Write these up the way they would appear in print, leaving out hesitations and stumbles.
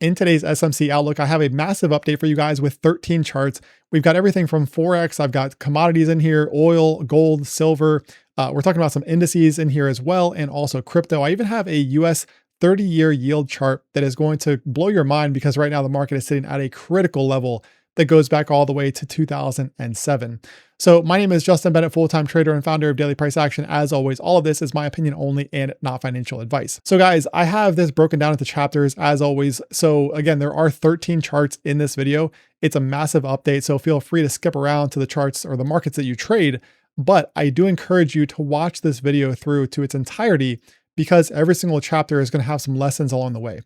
In today's SMC Outlook, I have a massive update for you guys with 13 charts. We've got everything from Forex, I've got commodities in here, oil, gold, silver. We're talking about some indices in here as well, and also crypto. I even have a US 30-year yield chart that is going to blow your mind because right now the market is sitting at a critical level that goes back all the way to 2007. So my name is Justin Bennett, full-time trader and founder of Daily Price Action. As always, all of this is my opinion only and not financial advice. So guys, I have this broken down into chapters as always. So again, there are 13 charts in this video. It's a massive update, so feel free to skip around to the charts or the markets that you trade. But I do encourage you to watch this video through to its entirety because every single chapter is going to have some lessons along the way.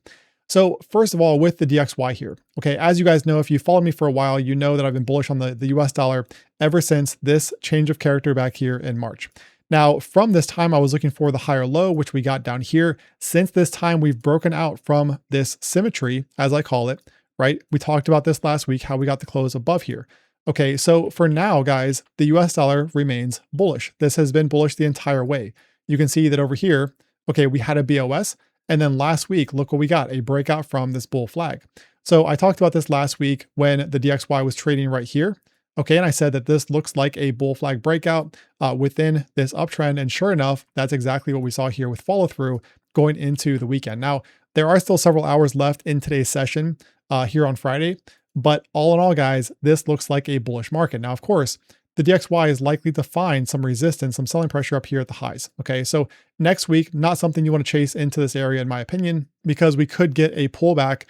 So first of all, with the DXY here, okay, as you guys know, if you followed me for a while, you know that I've been bullish on the US dollar ever since this change of character back here in March. Now, from this time, I was looking for the higher low, which we got down here. Since this time, we've broken out from this symmetry, as I call it, right? We talked about this last week, how we got the close above here. Okay, so for now, guys, the US dollar remains bullish. This has been bullish the entire way. You can see that over here, okay, we had a BOS. And then last week, look what we got, a breakout from this bull flag. So I talked about this last week when the DXY was trading right here. Okay, and I said that this looks like a bull flag breakout within this uptrend. And sure enough, that's exactly what we saw here with follow through going into the weekend. Now, there are still several hours left in today's session here on Friday. But all in all, guys, this looks like a bullish market. Now, of course, the DXY is likely to find some resistance, some selling pressure up here at the highs. Okay, so next week, not something you want to chase into this area, in my opinion, because we could get a pullback,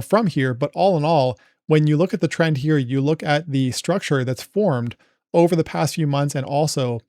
from here. But all in all, when you look at the trend here, you look at the structure that's formed over the past few months, and also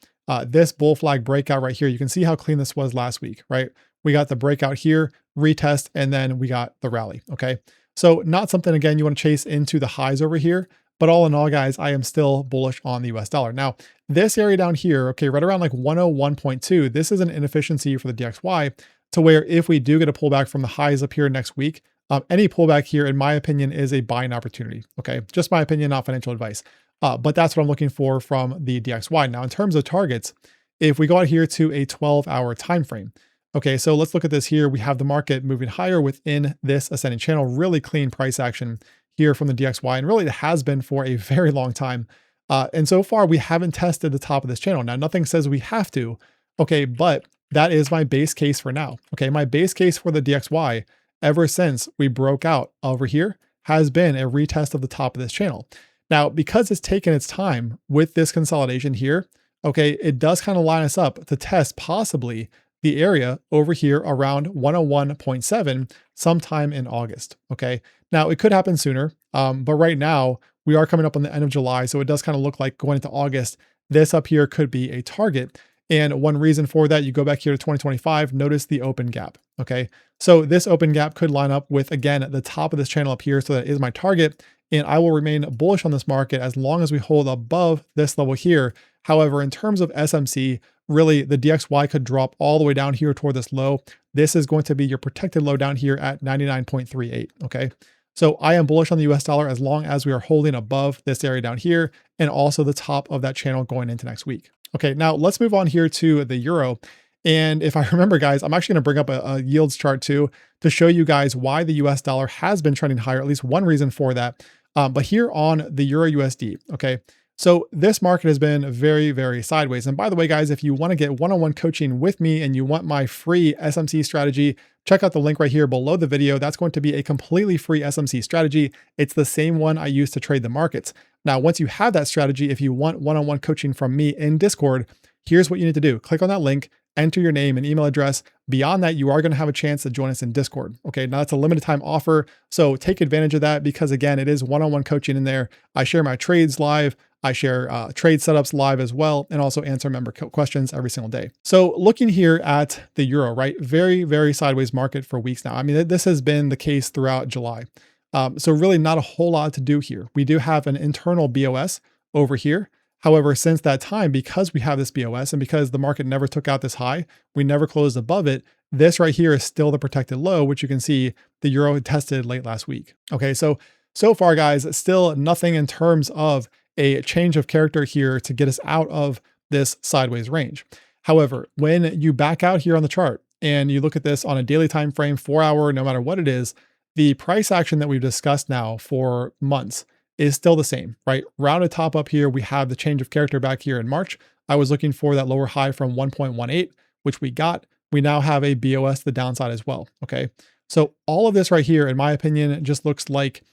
this bull flag breakout right here. You can see how clean this was last week, right? We got the breakout here, retest, and then we got the rally. Okay, so not something again you want to chase into the highs over here. But all in all, guys, I am still bullish on the US dollar. Now, this area down here, okay, right around like 101.2, this is an inefficiency for the DXY to where if we do get a pullback from the highs up here next week, any pullback here, in my opinion, is a buying opportunity. Okay, just my opinion, not financial advice. But that's what I'm looking for from the DXY. Now, in terms of targets, if we go out here to a 12-hour time frame, okay, so let's look at this here. We have the market moving higher within this ascending channel, really clean price action here from the DXY, and really it has been for a very long time. And so far, we haven't tested the top of this channel. Now, nothing says we have to, okay, but that is my base case for now. Okay, my base case for the DXY ever since we broke out over here has been a retest of the top of this channel. Now, because it's taken its time with this consolidation here, okay, it does kind of line us up to test possibly the area over here around 101.7 sometime in August. Okay, now it could happen sooner, but right now we are coming up on the end of July, so it does kind of look like going into August, this up here could be a target. And one reason for that, you go back here to 2025, notice the open gap. Okay, so this open gap could line up with, again, the top of this channel up here, so that is my target. And I will remain bullish on this market as long as we hold above this level here. However, in terms of SMC, really the DXY could drop all the way down here toward this low. This is going to be your protected low down here at 99.38. Okay, so I am bullish on the US dollar as long as we are holding above this area down here and also the top of that channel going into next week. Okay, now let's move on here to the euro. And if I remember, guys, I'm actually going to bring up a yields chart too to show you guys why the US dollar has been trending higher, at least one reason for that. But here on the EURUSD, okay, so this market has been very, very sideways. And by the way, guys, if you want to get one-on-one coaching with me and you want my free SMC strategy, check out the link right here below the video. That's going to be a completely free SMC strategy. It's the same one I use to trade the markets. Now, once you have that strategy, if you want one-on-one coaching from me in Discord, here's what you need to do. Click on that link, enter your name and email address. Beyond that, you are going to have a chance to join us in Discord. Okay, now it's a limited time offer, so take advantage of that because again, it is one-on-one coaching in there. I share my trades live. I share trade setups live as well, and also answer member questions every single day. So looking here at the euro, right? Very, very sideways market for weeks now. I mean, this has been the case throughout July. So really not a whole lot to do here. We do have an internal BOS over here. However, since that time, because we have this BOS and because the market never took out this high, we never closed above it, this right here is still the protected low, which you can see the euro tested late last week. Okay, so far, guys, still nothing in terms of a change of character here to get us out of this sideways range. However, when you back out here on the chart and you look at this on a daily time frame, 4 hour, no matter what it is, the price action that we've discussed now for months is still the same, right? Rounded top up here, we have the change of character back here in March. I was looking for that lower high from 1.18, which we got. We now have a BOS to the downside as well, okay? So all of this right here, in my opinion, just looks like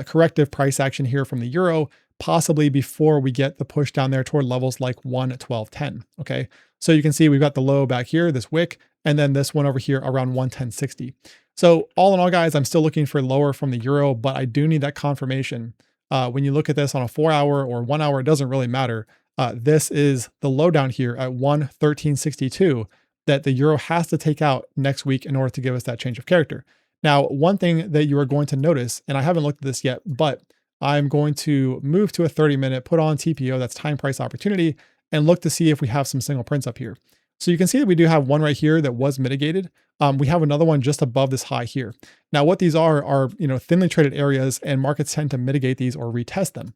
corrective price action here from the euro, possibly before we get the push down there toward levels like 112.10, okay? So you can see we've got the low back here, this wick, and then this one over here around 110.60. So all in all, guys, I'm still looking for lower from the euro, but I do need that confirmation. When you look at this on a 4 hour or 1 hour, it doesn't really matter. This is the low down here at 113.62 that the euro has to take out next week in order to give us that change of character. Now, one thing that you are going to notice, and I haven't looked at this yet, but I'm going to move to a 30-minute, put on TPO, that's time price opportunity, and look to see if we have some single prints up here. So you can see that we do have one right here that was mitigated. We have another one just above this high here. Now, what these are thinly traded areas, and markets tend to mitigate these or retest them.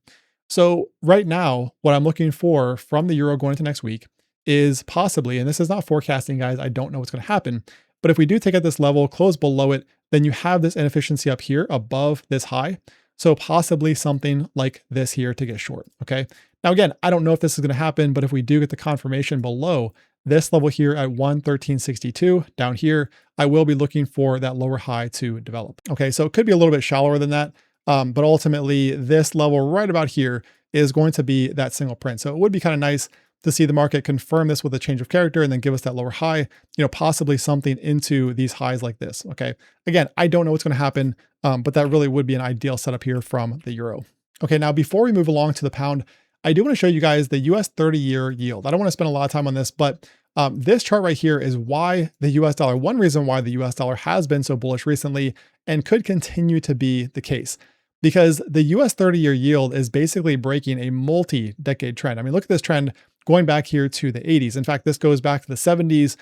So right now, what I'm looking for from the euro going into next week is possibly, and this is not forecasting, guys, I don't know what's going to happen, but if we do take at this level, close below it, then you have this inefficiency up here above this high. So possibly something like this here to get short, okay? Now, again, I don't know if this is going to happen, but if we do get the confirmation below this level here at 113.62 down here, I will be looking for that lower high to develop. Okay, so it could be a little bit shallower than that, but ultimately this level right about here is going to be that single print. So it would be kind of nice to see the market confirm this with a change of character and then give us that lower high, possibly something into these highs like this, okay? Again, I don't know what's going to happen, but that really would be an ideal setup here from the euro. Okay, now before we move along to the pound, I do want to show you guys the US 30-year yield. I don't want to spend a lot of time on this, but this chart right here is why the US dollar, one reason why the US dollar has been so bullish recently and could continue to be the case. Because the US 30-year yield is basically breaking a multi-decade trend. I mean, look at this trend going back here to the 80s. In fact, this goes back to the 70s,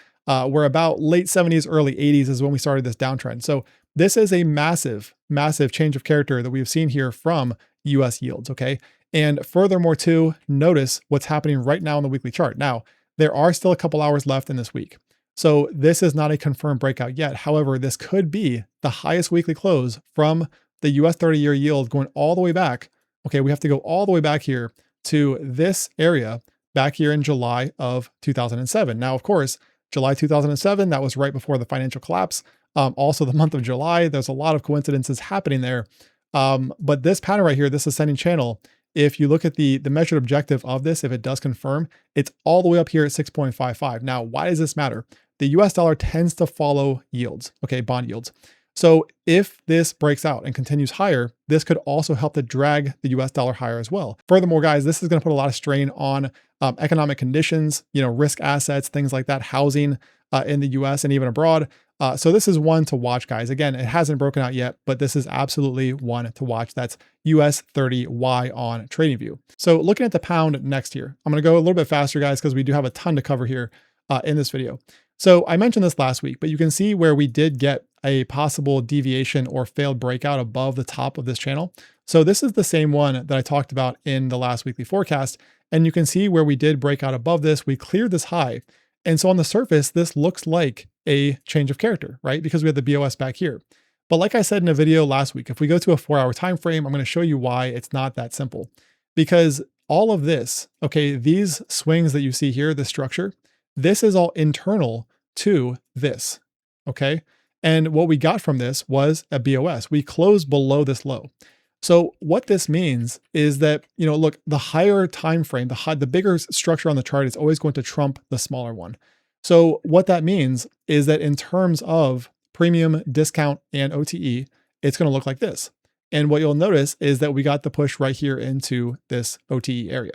where about late 70s, early 80s is when we started this downtrend. So this is a massive, massive change of character that we've seen here from US yields, okay? And furthermore, too, notice what's happening right now on the weekly chart. Now, there are still a couple hours left in this week. So this is not a confirmed breakout yet. However, this could be the highest weekly close from the US 30-year yield going all the way back. Okay, we have to go all the way back here to this area back here in July of 2007. Now, of course, July 2007, that was right before the financial collapse. Also the month of July, there's a lot of coincidences happening there. But this pattern right here, this ascending channel, if you look at the measured objective of this, if it does confirm, it's all the way up here at 6.55. Now, why does this matter? The US dollar tends to follow yields, okay, bond yields. So if this breaks out and continues higher, this could also help to drag the US dollar higher as well. Furthermore, guys, this is going to put a lot of strain on economic conditions, risk assets, things like that, housing in the US and even abroad. So this is one to watch, guys. Again, it hasn't broken out yet, but this is absolutely one to watch. That's US 30Y on TradingView. So looking at the pound next here, I'm going to go a little bit faster, guys, because we do have a ton to cover here in this video. So I mentioned this last week, but you can see where we did get a possible deviation or failed breakout above the top of this channel. So this is the same one that I talked about in the last weekly forecast. And you can see where we did break out above this, we cleared this high. And so on the surface, this looks like a change of character, right? Because we have the BOS back here. But like I said in a video last week, if we go to a 4-hour time frame, I'm going to show you why it's not that simple. Because all of this, okay, these swings that you see here, this structure, this is all internal to this, okay? And what we got from this was a BOS. We closed below this low. So what this means is that, look, the higher time frame, the bigger structure on the chart is always going to trump the smaller one. So what that means is that in terms of premium, discount, and OTE, it's going to look like this. And what you'll notice is that we got the push right here into this OTE area.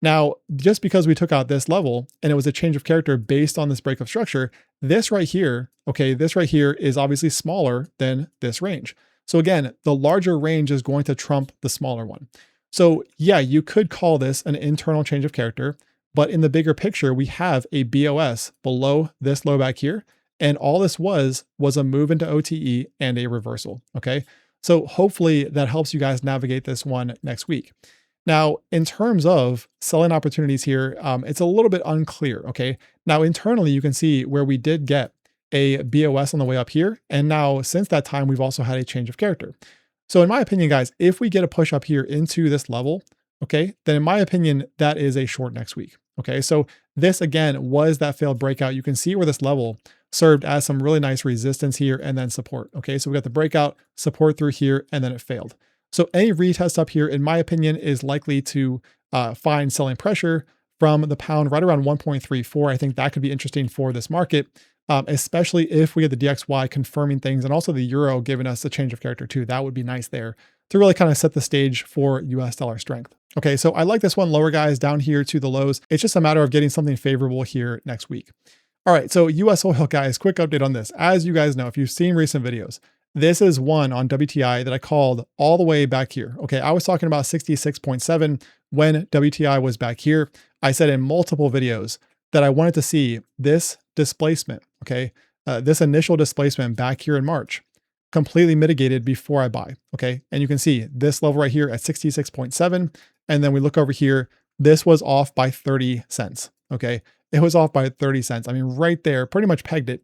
Now, just because we took out this level and it was a change of character based on this break of structure, this right here, okay, this right here is obviously smaller than this range. So again, the larger range is going to trump the smaller one. So yeah, you could call this an internal change of character, but in the bigger picture, we have a BOS below this low back here. And all this was a move into OTE and a reversal, okay? So hopefully that helps you guys navigate this one next week. Now, in terms of selling opportunities here, it's a little bit unclear, okay? Now, internally, you can see where we did get a BOS on the way up here. And now since that time, we've also had a change of character. So in my opinion, guys, if we get a push up here into this level, okay, then in my opinion, that is a short next week. Okay, so this again was that failed breakout. You can see where this level served as some really nice resistance here and then support. Okay, so we got the breakout, support through here, and then it failed. So any retest up here, in my opinion, is likely to find selling pressure from the pound right around 1.34. I think that could be interesting for this market, especially if we get the DXY confirming things and also the euro giving us a change of character too. That would be nice there to really kind of set the stage for US dollar strength. Okay, so I like this one lower, guys, down here to the lows. It's just a matter of getting something favorable here next week. All right, so US oil, guys, quick update on this. As you guys know, if you've seen recent videos, this is one on WTI that I called all the way back here. Okay, I was talking about 66.7 when WTI was back here. I said in multiple videos that I wanted to see this displacement, okay, this initial displacement back here in March, completely mitigated before I buy, okay? And you can see this level right here at 66.7, and then we look over here, this was off by 30 cents, okay? It was off by 30 cents. I mean, right there, pretty much pegged it.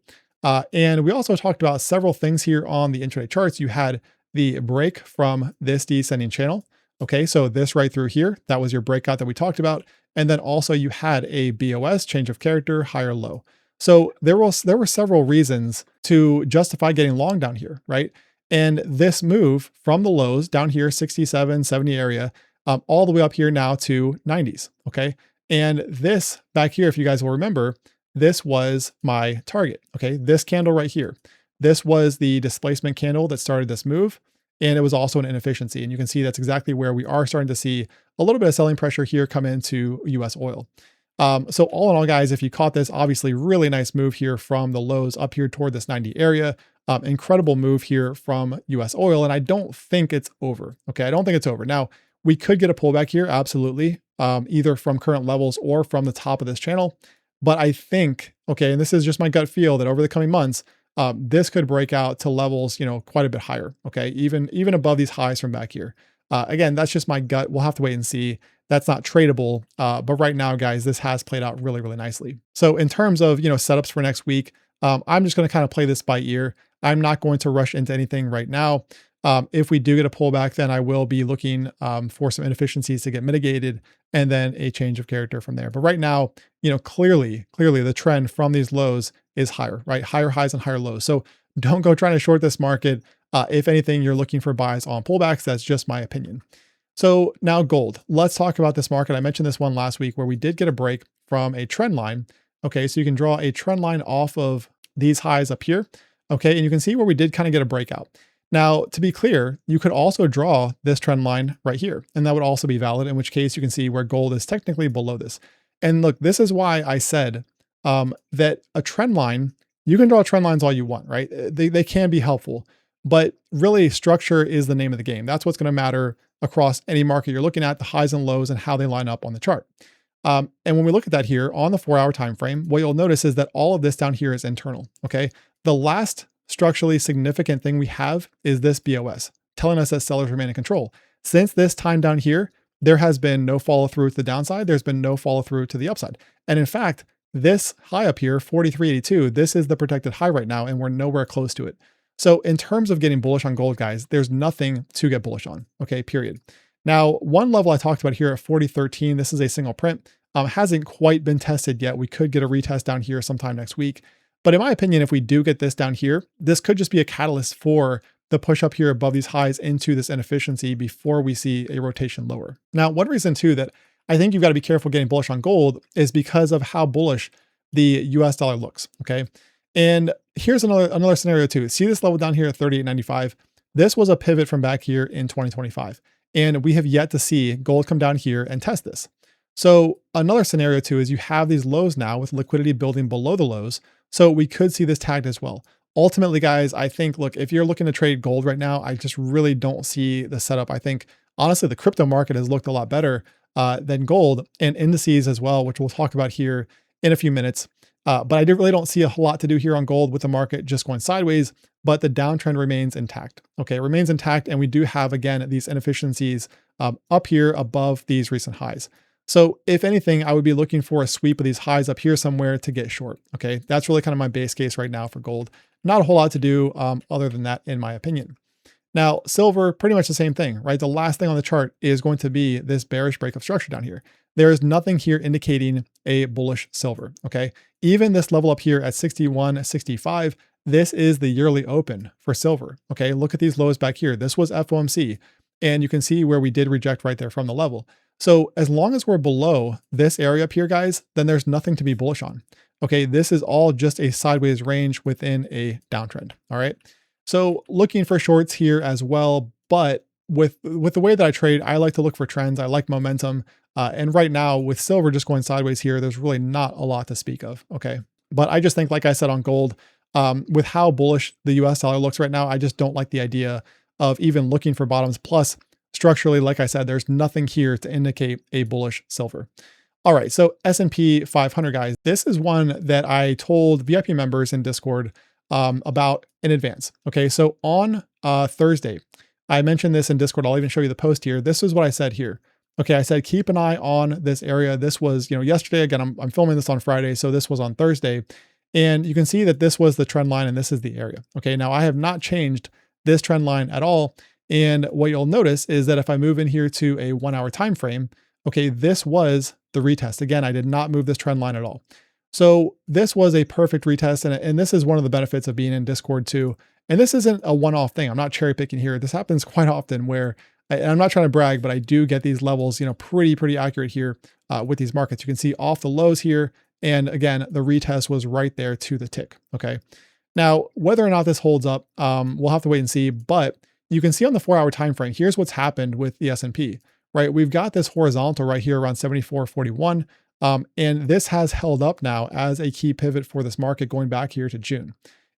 And we also talked about several things here on the intraday charts. You had the break from this descending channel, okay? So this right through here, that was your breakout that we talked about. And then also you had a BOS, change of character, higher low. So there were several reasons to justify getting long down here, right? And this move from the lows down here, 67, 70 area, all the way up here now to 90s, okay? And this back here, if you guys will remember, this was my target, okay? This candle right here. This was the displacement candle that started this move, and it was also an inefficiency. And you can see that's exactly where we are starting to see a little bit of selling pressure here come into US oil. So all in all, guys, if you caught this, obviously really nice move here from the lows up here toward this 90 area. Incredible move here from US oil. And I don't think it's over. Okay, I don't think it's over. Now, we could get a pullback here, absolutely, either from current levels or from the top of this channel. But I think, okay, and this is just my gut feel that over the coming months, this could break out to levels, quite a bit higher. Okay, even above these highs from back here. Again, that's just my gut. We'll have to wait and see. That's not tradable. But right now, guys, this has played out really, really nicely. So in terms of, setups for next week, I'm just going to kind of play this by ear. I'm not going to rush into anything right now. If we do get a pullback, then I will be looking for some inefficiencies to get mitigated and then a change of character from there. But right now, clearly the trend from these lows is higher, right? Higher highs and higher lows. So don't go trying to short this market. If anything, you're looking for buys on pullbacks. That's just my opinion. So now gold. Let's talk about this market. I mentioned this one last week where we did get a break from a trend line. Okay, so you can draw a trend line off of these highs up here. Okay, and you can see where we did kind of get a breakout. Now, to be clear, you could also draw this trend line right here, and that would also be valid, in which case you can see where gold is technically below this. And look, this is why I said that a trend line, you can draw trend lines all you want, right? They can be helpful, but really structure is the name of the game. That's what's going to matter across any market you're looking at, the highs and lows and how they line up on the chart. And when we look at that here on the 4-hour time frame, what you'll notice is that all of this down here is internal, okay? The last structurally significant thing we have is this BOS, telling us that sellers remain in control. Since this time down here, there has been no follow through to the downside. There's been no follow through to the upside. And in fact, this high up here, 43.82, this is the protected high right now, and we're nowhere close to it. So in terms of getting bullish on gold, guys, there's nothing to get bullish on, okay, period. Now, one level I talked about here at 40.13, this is a single print, hasn't quite been tested yet. We could get a retest down here sometime next week. But in my opinion, if we do get this down here, this could just be a catalyst for the push up here above these highs into this inefficiency before we see a rotation lower. Now, one reason too that I think you've got to be careful getting bullish on gold is because of how bullish the US dollar looks, okay? And here's another scenario too. See this level down here at 38.95? This was a pivot from back here in 2025. And we have yet to see gold come down here and test this. So another scenario too is you have these lows now with liquidity building below the lows. So we could see this tagged as well. Ultimately, guys, I think, look, if you're looking to trade gold right now, I just really don't see the setup. I think, honestly, the crypto market has looked a lot better than gold and indices as well, which we'll talk about here in a few minutes. But I really don't see a whole lot to do here on gold with the market just going sideways, but the downtrend remains intact. Okay, it remains intact. And we do have, again, these inefficiencies up here above these recent highs. So if anything, I would be looking for a sweep of these highs up here somewhere to get short. Okay, that's really kind of my base case right now for gold. Not a whole lot to do other than that, in my opinion. Now, silver, pretty much the same thing, right? The last thing on the chart is going to be this bearish break of structure down here. There is nothing here indicating a bullish silver, okay? Even this level up here at 61.65, this is the yearly open for silver, okay? Look at these lows back here. This was FOMC, and you can see where we did reject right there from the level. So as long as we're below this area up here, guys, then there's nothing to be bullish on. Okay, this is all just a sideways range within a downtrend, all right? So looking for shorts here as well, but with the way that I trade, I like to look for trends. I like momentum. And right now with silver just going sideways here, there's really not a lot to speak of. Okay. But I just think, like I said on gold, with how bullish the US dollar looks right now, I just don't like the idea of even looking for bottoms. Plus, structurally, like I said, there's nothing here to indicate a bullish silver. All right, so S&P 500, guys, this is one that I told VIP members in Discord about in advance. Okay, so on Thursday, I mentioned this in Discord. I'll even show you the post here. This is what I said here. Okay, I said keep an eye on this area. This was, yesterday. Again, I'm filming this on Friday, so this was on Thursday. And you can see that this was the trend line and this is the area. Okay, now I have not changed this trend line at all. And what you'll notice is that if I move in here to a 1 hour time frame, okay, this was the retest. Again, I did not move this trend line at all. So this was a perfect retest. And this is one of the benefits of being in Discord too. And this isn't a one-off thing. I'm not cherry picking here. This happens quite often where, and I'm not trying to brag, but I do get these levels, pretty accurate here with these markets. You can see off the lows here. And again, the retest was right there to the tick. Okay. Now, whether or not this holds up, we'll have to wait and see. But you can see on the 4 hour time frame, here's what's happened with the S&P, right? We've got this horizontal right here around 74.41. And this has held up now as a key pivot for this market going back here to June.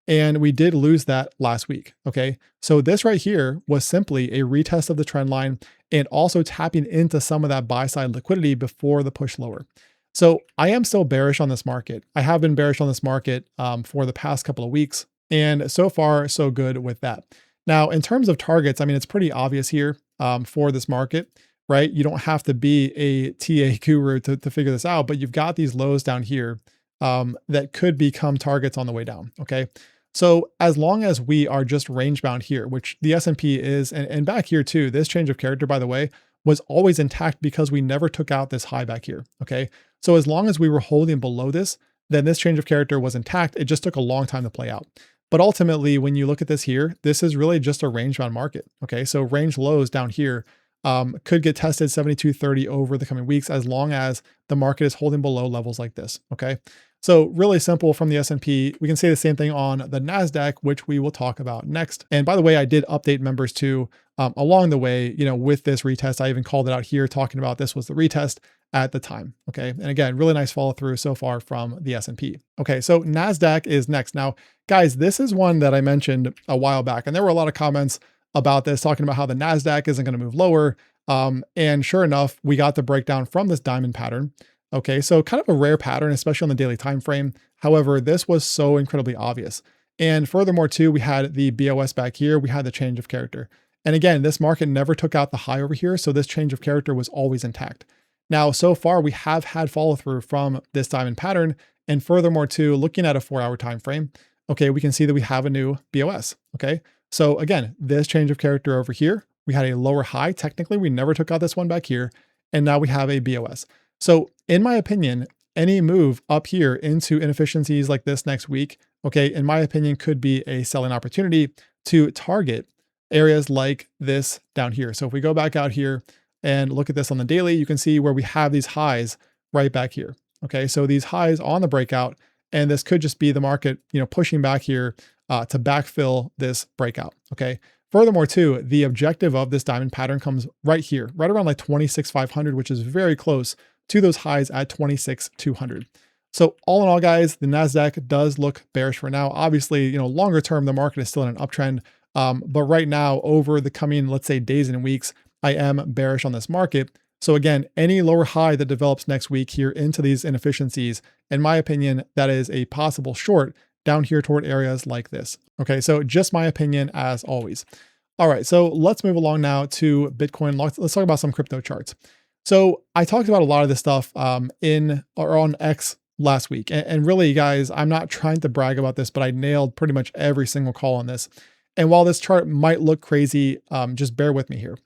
And we did lose that last week. Okay. So this right here was simply a retest of the trend line and also tapping into some of that buy side liquidity before the push lower. So I am still bearish on this market. I have been bearish on this market for the past couple of weeks. And so far, so good with that. Now, in terms of targets, I mean, it's pretty obvious here for this market, right? You don't have to be a TA guru to figure this out, but you've got these lows down here that could become targets on the way down, okay? So as long as we are just range bound here, which the S&P is, and back here too, this change of character, by the way, was always intact because we never took out this high back here, okay? So as long as we were holding below this, then this change of character was intact. It just took a long time to play out. But ultimately, when you look at this here, this is really just a range bound market, okay? So range lows down here could get tested 72.30 over the coming weeks as long as the market is holding below levels like this, okay? So really simple from the S&P. We can say the same thing on the Nasdaq, which we will talk about next. And by the way, I did update members too along the way, with this retest. I even called it out here talking about this was the retest at the time, okay? And again, really nice follow through so far from the S&P. Okay, so Nasdaq is next. Now, guys, this is one that I mentioned a while back, and there were a lot of comments about this talking about how the Nasdaq isn't going to move lower. And sure enough, we got the breakdown from this diamond pattern. Okay, so kind of a rare pattern, especially on the daily time frame. However, this was so incredibly obvious. And furthermore, too, we had the BOS back here. We had the change of character. And again, this market never took out the high over here, so this change of character was always intact. Now, so far, we have had follow through from this diamond pattern. And furthermore, too, looking at a 4 hour time frame, okay, we can see that we have a new BOS. Okay, so again, this change of character over here, we had a lower high. Technically, we never took out this one back here. And now we have a BOS. So in my opinion, any move up here into inefficiencies like this next week, okay, in my opinion, could be a selling opportunity to target areas like this down here. So if we go back out here and look at this on the daily, you can see where we have these highs right back here. Okay, so these highs on the breakout, and this could just be the market, pushing back here to backfill this breakout. Okay. Furthermore, too, the objective of this diamond pattern comes right here, right around like 26,500, which is very close to those highs at 26,200. So all in all, guys, the Nasdaq does look bearish for now. Obviously, longer term, the market is still in an uptrend. But right now, over the coming, let's say, days and weeks, I am bearish on this market. So again, any lower high that develops next week here into these inefficiencies, in my opinion, that is a possible short down here toward areas like this. Okay, so just my opinion as always. All right, so let's move along now to Bitcoin. Let's talk about some crypto charts. So I talked about a lot of this stuff in or on X last week. And really, guys, I'm not trying to brag about this, but I nailed pretty much every single call on this. And while this chart might look crazy, just bear with me here.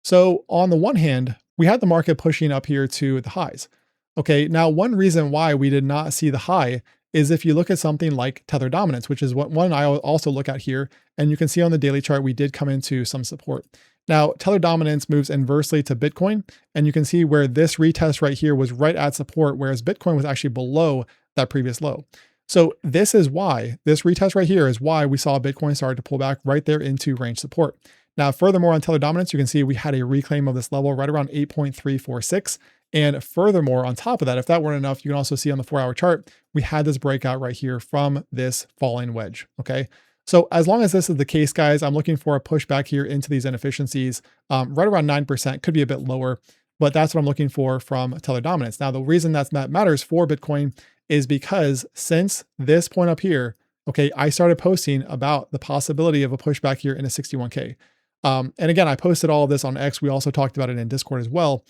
So on the one hand, we had the market pushing up here to the highs. Okay, now one reason why we did not see the high is if you look at something like Tether dominance, which is what one I also look at here, and you can see on the daily chart, we did come into some support. Now, Tether dominance moves inversely to Bitcoin, and you can see where this retest right here was right at support, whereas Bitcoin was actually below that previous low. So this is why, this retest right here is why we saw Bitcoin start to pull back right there into range support. Now, furthermore, on Tether dominance, you can see we had a reclaim of this level right around 8.346. And furthermore, on top of that, if that weren't enough, you can also see on the 4-hour chart, we had this breakout right here from this falling wedge, okay? So as long as this is the case, guys, I'm looking for a pushback here into these inefficiencies, right around 9%, could be a bit lower, but that's what I'm looking for from Tether dominance. Now, the reason that matters for Bitcoin is because since this point up here, okay, I started posting about the possibility of a pushback here in a 61K. And again, I posted all of this on X. We also talked about it in Discord as well.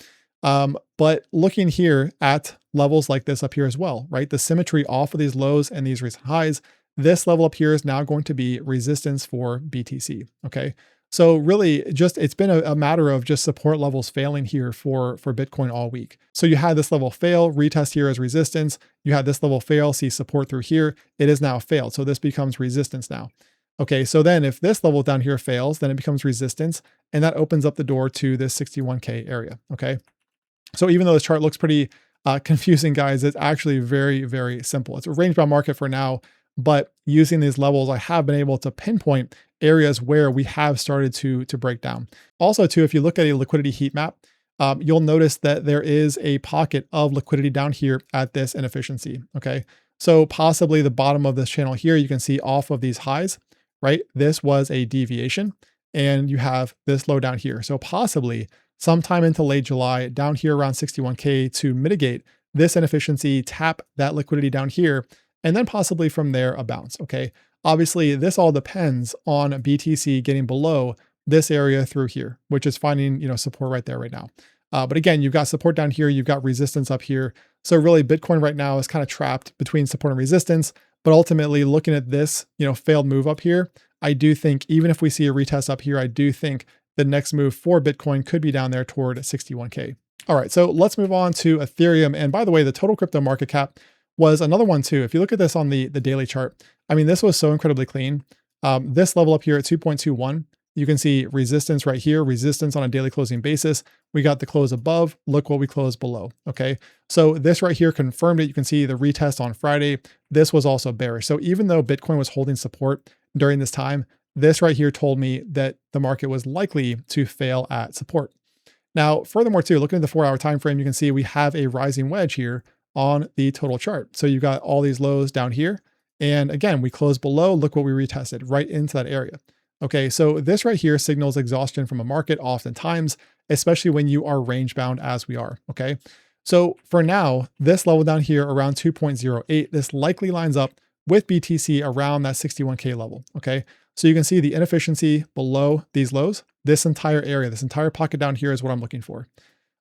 But looking here at levels like this up here as well, right? The symmetry off of these lows and these recent highs, this level up here is now going to be resistance for BTC, okay? So really just, it's been a matter of just support levels failing here for Bitcoin all week. So you had this level fail, retest here as resistance. You had this level fail, see support through here. It is now failed. So this becomes resistance now. Okay, so then if this level down here fails, then it becomes resistance, and that opens up the door to this 61K area, okay? So even though this chart looks pretty confusing, guys, it's actually very, very simple. It's a range-bound market for now, but using these levels, I have been able to pinpoint areas where we have started to break down. Also, too, if you look at a liquidity heat map, you'll notice that there is a pocket of liquidity down here at this inefficiency, okay? So possibly the bottom of this channel here, you can see off of these highs, right? This was a deviation, and you have this low down here. So possibly sometime into late July, down here around 61K to mitigate this inefficiency, tap that liquidity down here, and then possibly from there a bounce, okay? Obviously, this all depends on BTC getting below this area through here, which is finding, support right there right now. But again, you've got support down here, you've got resistance up here. So really Bitcoin right now is kind of trapped between support and resistance, but ultimately looking at this, failed move up here, I do think even if we see a retest up here, I do think the next move for Bitcoin could be down there toward 61K. All right, so let's move on to Ethereum. And by the way, the total crypto market cap was another one too. If you look at this on the daily chart, I mean, this was so incredibly clean. This level up here at 2.21, you can see resistance right here, resistance on a daily closing basis. We got the close above, look what we closed below, okay? So this right here confirmed it. You can see the retest on Friday. This was also bearish. So even though Bitcoin was holding support during this time, this right here told me that the market was likely to fail at support. Now, furthermore too, looking at the 4-hour time frame, you can see we have a rising wedge here on the total chart. So you've got all these lows down here. And again, we closed below, look what we retested right into that area. Okay, so this right here signals exhaustion from a market oftentimes, especially when you are range bound as we are, okay? So for now, this level down here around 2.08, this likely lines up with BTC around that 61K level, okay? So you can see the inefficiency below these lows. This entire area, this entire pocket down here is what I'm looking for.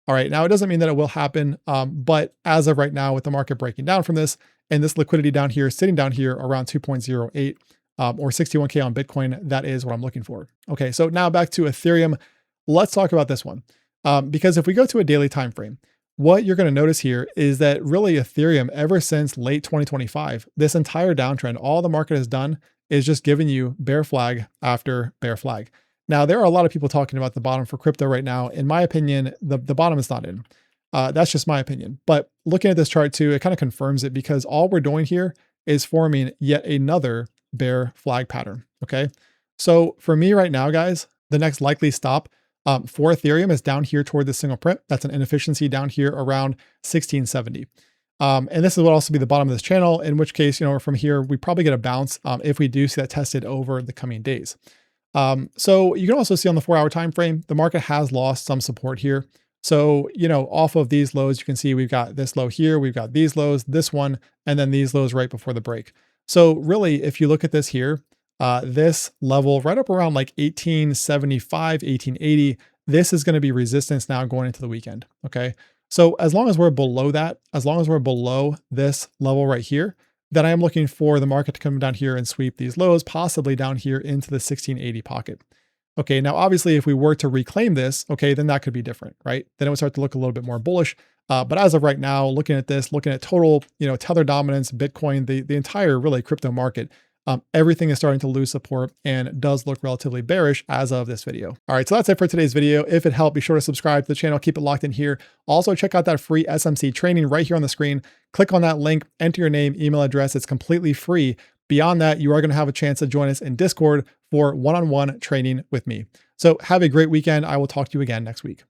All right, now it doesn't mean that it will happen, but as of right now, with the market breaking down from this, and this liquidity down here, sitting down here around 2.08, or 61K on Bitcoin, that is what I'm looking for. Okay, so now back to Ethereum. Let's talk about this one. Because if we go to a daily time frame, what you're going to notice here is that really Ethereum, ever since late 2025, this entire downtrend, all the market has done is just giving you bear flag after bear flag. Now, there are a lot of people talking about the bottom for crypto right now. In my opinion, the bottom is not in. That's just my opinion. But looking at this chart too, it kind of confirms it because all we're doing here is forming yet another bear flag pattern, okay? So for me right now, guys, the next likely stop for Ethereum is down here toward the single print. That's an inefficiency down here around 1670. And this is what also be the bottom of this channel, in which case, from here, we probably get a bounce if we do see that tested over the coming days. So you can also see on the 4-hour time frame, the market has lost some support here. So, off of these lows, you can see we've got this low here, we've got these lows, this one, and then these lows right before the break. So really, if you look at this here, this level right up around like 1875, 1880, this is going to be resistance now going into the weekend. Okay. So as long as we're below that, as long as we're below this level right here, then I am looking for the market to come down here and sweep these lows, possibly down here into the 1680 pocket. Okay, now obviously if we were to reclaim this, okay, then that could be different, right? Then it would start to look a little bit more bullish. But as of right now, looking at this, looking at total, Tether dominance, Bitcoin, the entire really crypto market, everything is starting to lose support and does look relatively bearish as of this video. All right, so that's it for today's video. If it helped, be sure to subscribe to the channel, keep it locked in here. Also, check out that free SMC training right here on the screen. Click on that link, enter your name, email address. It's completely free. Beyond that, you are going to have a chance to join us in Discord for one-on-one training with me. So have a great weekend. I will talk to you again next week.